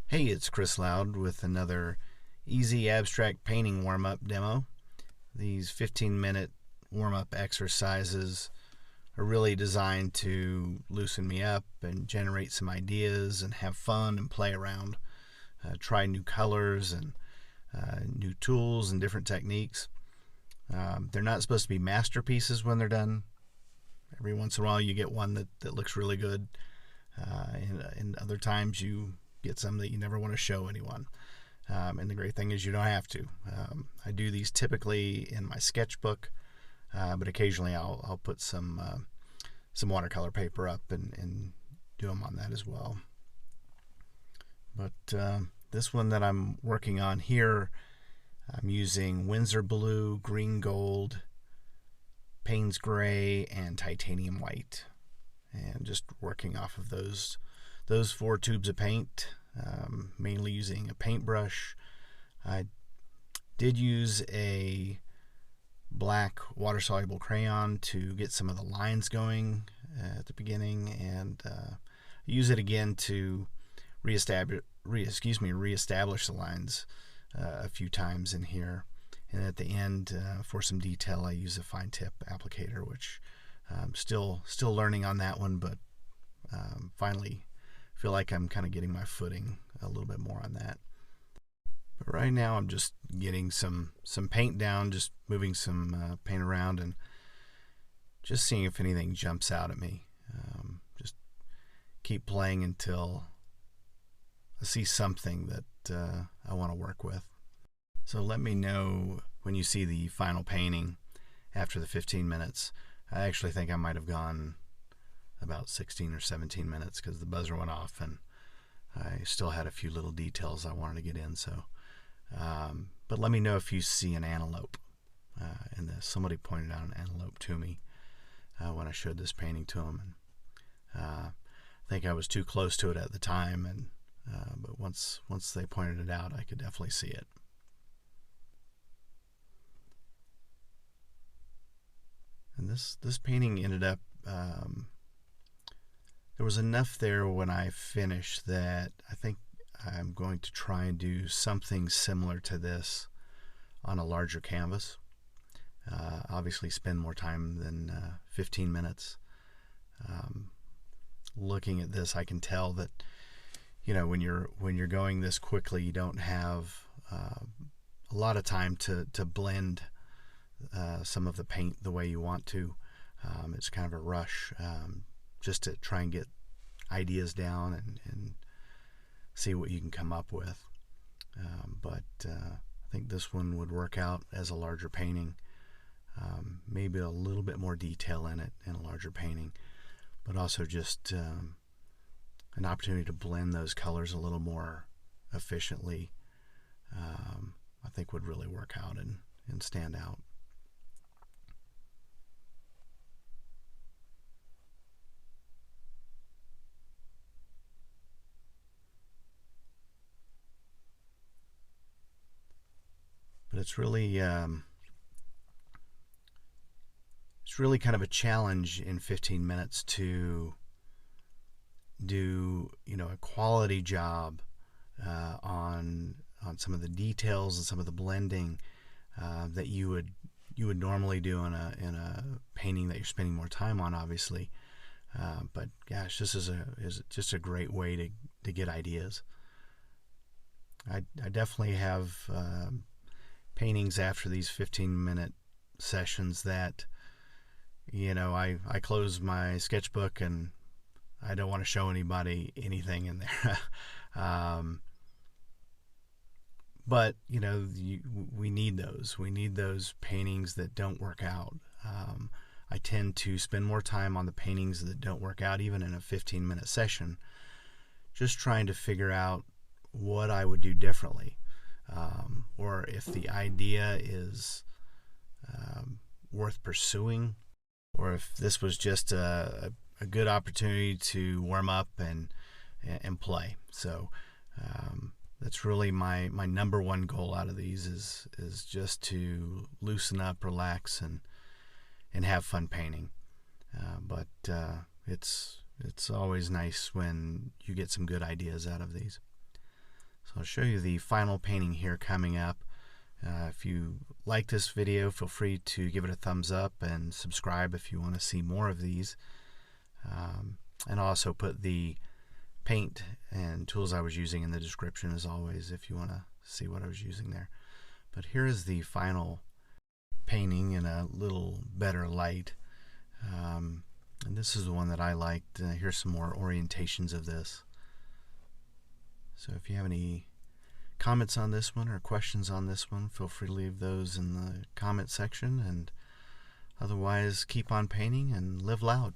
Hey, it's Chris Loud with another easy abstract painting warm-up demo. These 15-minute warm-up exercises are really designed to loosen me up and generate some ideas and have fun and play around. Try new colors and new tools and different techniques. They're not supposed to be masterpieces when they're done. Every once in a while you get one that looks really good, and other times you get some that you never want to show anyone. And the great thing is you don't have to. I do these typically in my sketchbook, but occasionally I'll put some watercolor paper up and do them on that as well. But this one that I'm working on here, I'm using Winsor blue, green gold, Payne's gray, and titanium white, and just working off of those four tubes of paint, mainly using a paintbrush. I did use a black water-soluble crayon to get some of the lines going at the beginning, and use it again to reestablish the lines a few times in here. And at the end, for some detail, I use a fine tip applicator, which I'm still learning on that one, but finally feel like I'm kind of getting my footing a little bit more on that. But right now I'm just getting some paint down, just moving some paint around and just seeing if anything jumps out at me. Just keep playing until I see something that I want to work with. So let me know when you see the final painting after the 15 minutes. I actually think I might have gone about 16 or 17 minutes because the buzzer went off and I still had a few little details I wanted to get in. But let me know if you see an antelope in this. Somebody pointed out an antelope to me when I showed this painting to them. And, I think I was too close to it at the time, and but once they pointed it out, I could definitely see it. And this painting ended up, there was enough there when I finished that I think I'm going to try and do something similar to this on a larger canvas. Obviously spend more time than 15 minutes. Looking at this, I can tell that when you're going this quickly, you don't have a lot of time to blend some of the paint the way you want to. It's kind of a rush, just to try and get ideas down and see what you can come up with. But I think this one would work out as a larger painting. Maybe a little bit more detail in it in a larger painting, but also just an opportunity to blend those colors a little more efficiently. I think would really work out and stand out. But it's really kind of a challenge in 15 minutes to do a quality job on some of the details and some of the blending that you would normally do in a painting that you're spending more time on, obviously. But gosh, this is just a great way to get ideas. I definitely have paintings after these 15-minute sessions that I close my sketchbook and I don't want to show anybody anything in there. But we need those. We need those paintings that don't work out. I tend to spend more time on the paintings that don't work out, even in a 15-minute session, just trying to figure out what I would do differently, or if the idea is worth pursuing, or if this was just a good opportunity to warm up and play. So that's really my number one goal out of these is just to loosen up, relax, and have fun painting. But it's always nice when you get some good ideas out of these. So I'll show you the final painting here coming up. If you like this video, feel free to give it a thumbs up and subscribe if you want to see more of these. And I'll also put the paint and tools I was using in the description as always if you want to see what I was using there. But here is the final painting in a little better light. And this is the one that I liked. Here's some more orientations of this. So if you have any comments on this one or questions on this one, feel free to leave those in the comment section, and otherwise keep on painting and live loud.